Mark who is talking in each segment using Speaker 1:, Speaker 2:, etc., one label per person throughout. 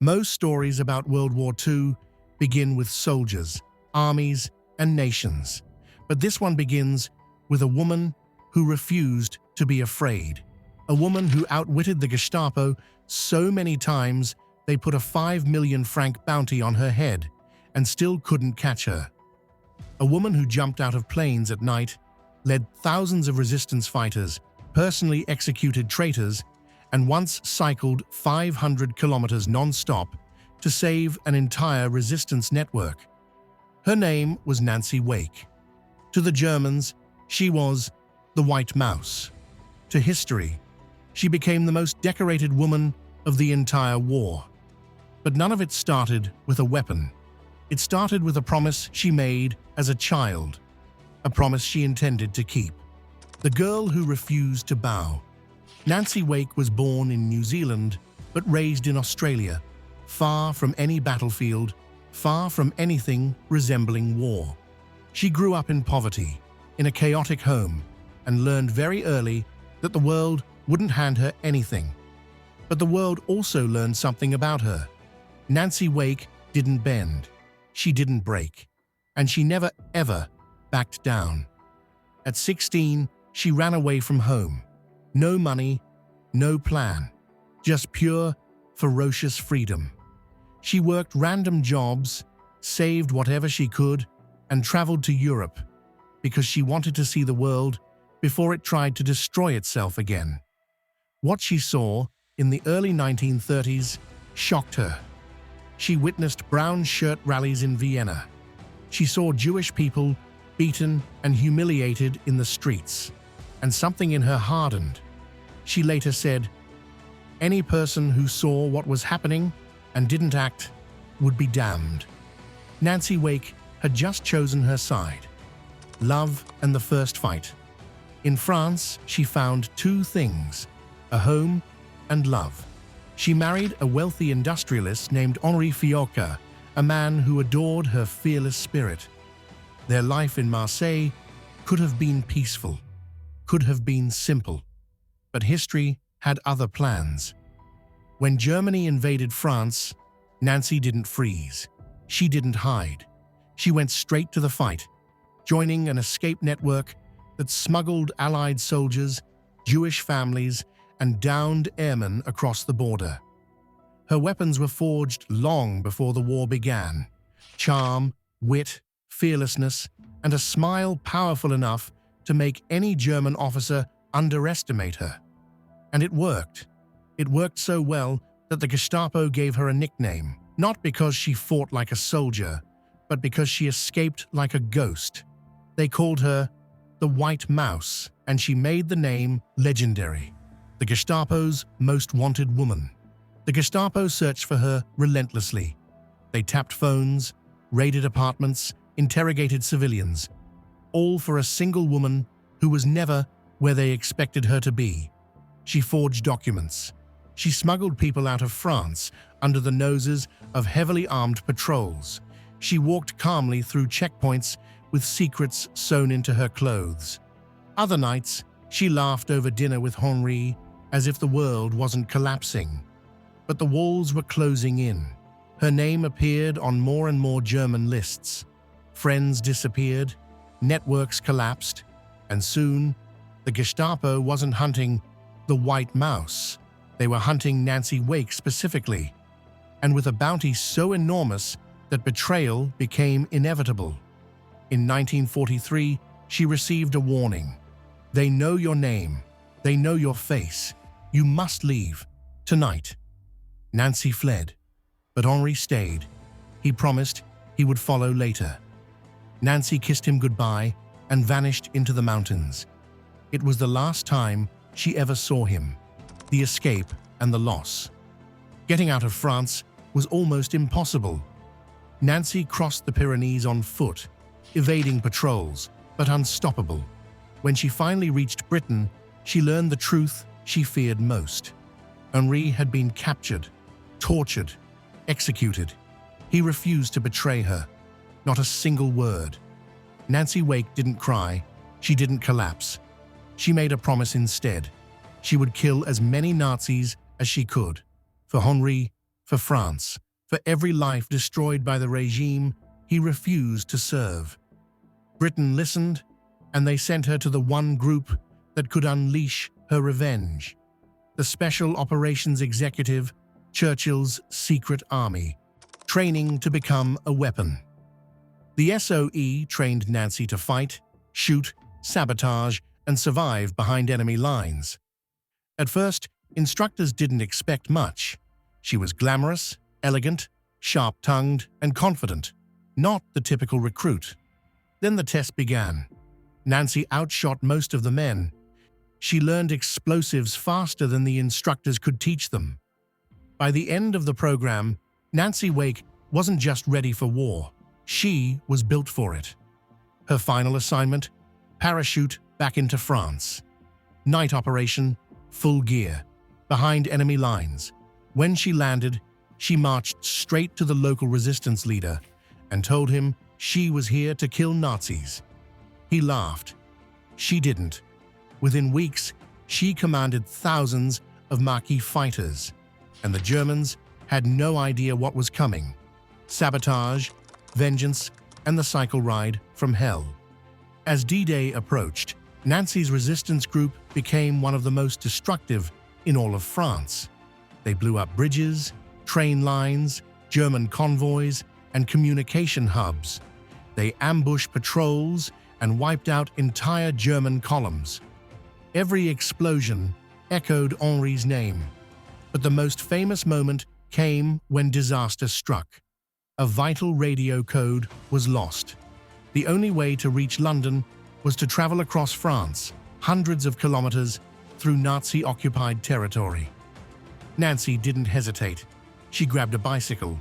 Speaker 1: Most stories about World War II begin with soldiers, armies, and nations. But this one begins with a woman who refused to be afraid. A woman who outwitted the Gestapo so many times they put a 5 million franc bounty on her head and still couldn't catch her. A woman who jumped out of planes at night, led thousands of resistance fighters, personally executed traitors, and once cycled 500 kilometers non-stop to save an entire resistance network. Her name was Nancy Wake. To the Germans, she was the White Mouse. To history, she became the most decorated woman of the entire war. But none of it started with a weapon. It started with a promise she made as a child, a promise she intended to keep. The girl who refused to bow. Nancy Wake was born in New Zealand, but raised in Australia, far from any battlefield, far from anything resembling war. She grew up in poverty, in a chaotic home, and learned very early that the world wouldn't hand her anything. But the world also learned something about her. Nancy Wake didn't bend, she didn't break, and she never ever backed down. At 16, she ran away from home. No money, no plan, just pure, ferocious freedom. She worked random jobs, saved whatever she could, and traveled to Europe because she wanted to see the world before it tried to destroy itself again. What she saw in the early 1930s shocked her. She witnessed brown shirt rallies in Vienna. She saw Jewish people beaten and humiliated in the streets, and something in her hardened. She later said, "Any person who saw what was happening and didn't act would be damned." Nancy Wake had just chosen her side: love and the first fight. In France, she found two things: a home and love. She married a wealthy industrialist named Henri Fiocca, a man who adored her fearless spirit. Their life in Marseille could have been peaceful, could have been simple. But history had other plans. When Germany invaded France, Nancy didn't freeze. She didn't hide. She went straight to the fight, joining an escape network that smuggled Allied soldiers, Jewish families, and downed airmen across the border. Her weapons were forged long before the war began: charm, wit, fearlessness, and a smile powerful enough to make any German officer underestimate her. And it worked. It worked so well that the Gestapo gave her a nickname, not because she fought like a soldier, but because she escaped like a ghost. They called her the White Mouse, and she made the name legendary: the Gestapo's most wanted woman. The Gestapo searched for her relentlessly. They tapped phones, raided apartments, interrogated civilians, all for a single woman who was never where they expected her to be. She forged documents. She smuggled people out of France under the noses of heavily armed patrols. She walked calmly through checkpoints with secrets sewn into her clothes. Other nights, she laughed over dinner with Henri as if the world wasn't collapsing. But the walls were closing in. Her name appeared on more and more German lists. Friends disappeared, networks collapsed, and soon, the Gestapo wasn't hunting the White Mouse. They were hunting Nancy Wake specifically, and with a bounty so enormous that betrayal became inevitable. In 1943, she received a warning. "They know your name. They know your face. You must leave. Tonight." Nancy fled, but Henri stayed. He promised he would follow later. Nancy kissed him goodbye and vanished into the mountains. It was the last time she ever saw him. The escape and the loss. Getting out of France was almost impossible. Nancy crossed the Pyrenees on foot, evading patrols, but unstoppable. When she finally reached Britain, she learned the truth she feared most. Henri had been captured, tortured, executed. He refused to betray her. Not a single word. Nancy Wake didn't cry. She didn't collapse. She made a promise instead. She would kill as many Nazis as she could, for Henri, for France. For every life destroyed by the regime, he refused to serve. Britain listened, and they sent her to the one group that could unleash her revenge: the Special Operations Executive, Churchill's secret army, training to become a weapon. The SOE trained Nancy to fight, shoot, sabotage, and survive behind enemy lines. At first, instructors didn't expect much. She was glamorous, elegant, sharp-tongued, and confident, not the typical recruit. Then the test began. Nancy outshot most of the men. She learned explosives faster than the instructors could teach them. By the end of the program, Nancy Wake wasn't just ready for war. She was built for it. Her final assignment: parachute back into France. Night operation, full gear, behind enemy lines. When she landed, she marched straight to the local resistance leader and told him she was here to kill Nazis. He laughed. She didn't. Within weeks, she commanded thousands of Maquis fighters, and the Germans had no idea what was coming: sabotage, vengeance, and the cycle ride from hell. As D-Day approached, Nancy's resistance group became one of the most destructive in all of France. They blew up bridges, train lines, German convoys, and communication hubs. They ambushed patrols and wiped out entire German columns. Every explosion echoed Henri's name, but the most famous moment came when disaster struck. A vital radio code was lost. The only way to reach London was to travel across France, hundreds of kilometers through Nazi-occupied territory. Nancy didn't hesitate. She grabbed a bicycle,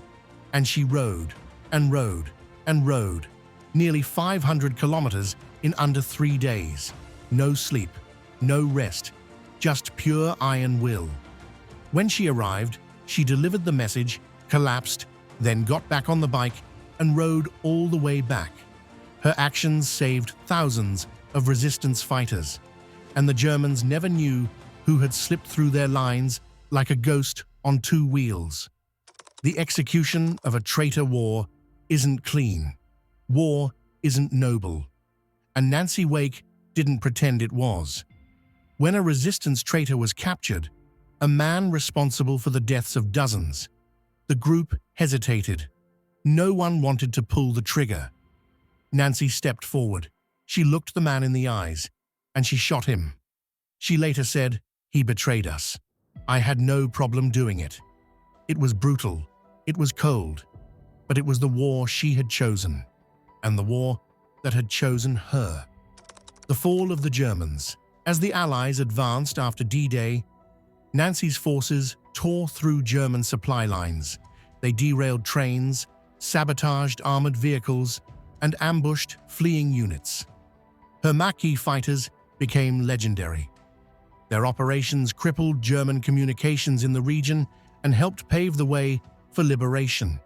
Speaker 1: and she rode, and rode, and rode, nearly 500 kilometers in under 3 days. No sleep, no rest, just pure iron will. When she arrived, she delivered the message, collapsed, then got back on the bike and rode all the way back. Her actions saved thousands of resistance fighters, and the Germans never knew who had slipped through their lines like a ghost on 2 wheels. The execution of a traitor war isn't clean. War isn't noble. And Nancy Wake didn't pretend it was. When a resistance traitor was captured, a man responsible for the deaths of dozens, the group hesitated. No one wanted to pull the trigger. Nancy stepped forward. She looked the man in the eyes, and she shot him. She later said, "He betrayed us. I had no problem doing it. It was brutal. It was cold. But it was the war she had chosen, and the war that had chosen her." The fall of the Germans. As the Allies advanced after D-Day, Nancy's forces tore through German supply lines. They derailed trains, sabotaged armored vehicles, and ambushed fleeing units. Her Maquis fighters became legendary. Their operations crippled German communications in the region and helped pave the way for liberation.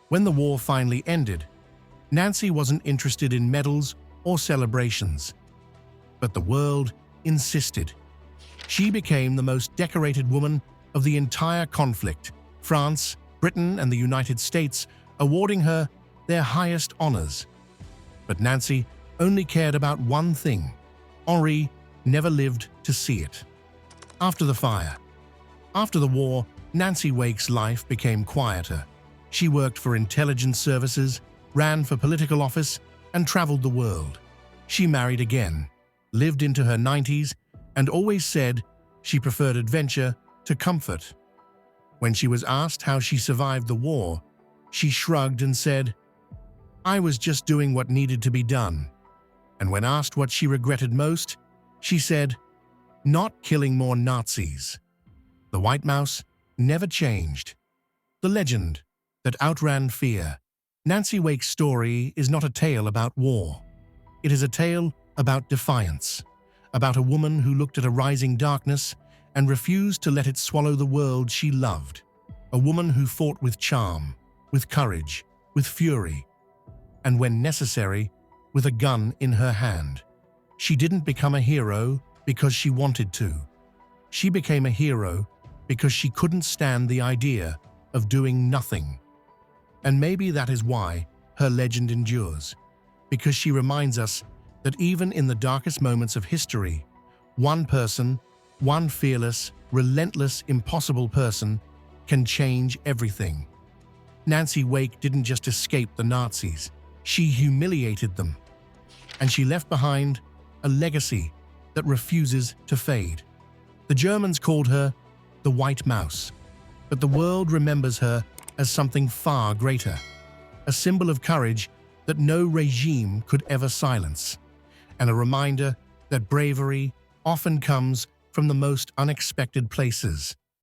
Speaker 1: When the war finally ended, Nancy wasn't interested in medals or celebrations. But the world insisted. She became the most decorated woman of the entire conflict, France, Britain, and the United States awarding her their highest honors. But Nancy only cared about one thing. Henri never lived to see it. After the fire. After the war, Nancy Wake's life became quieter. She worked for intelligence services, ran for political office, and traveled the world. She married again, lived into her 90s, and always said she preferred adventure to comfort. When she was asked how she survived the war, she shrugged and said, "I was just doing what needed to be done." And when asked what she regretted most, she said, "Not killing more Nazis." The White Mouse never changed. The legend that outran fear. Nancy Wake's story is not a tale about war. It is a tale about defiance, about a woman who looked at a rising darkness and refused to let it swallow the world she loved. A woman who fought with charm, with courage, with fury, and when necessary, with a gun in her hand. She didn't become a hero because she wanted to. She became a hero because she couldn't stand the idea of doing nothing. And maybe that is why her legend endures, because she reminds us that even in the darkest moments of history, one person, one fearless, relentless, impossible person can change everything. Nancy Wake didn't just escape the Nazis, she humiliated them. And she left behind a legacy that refuses to fade. The Germans called her the White Mouse, but the world remembers her as something far greater, a symbol of courage that no regime could ever silence, and a reminder that bravery often comes from the most unexpected places.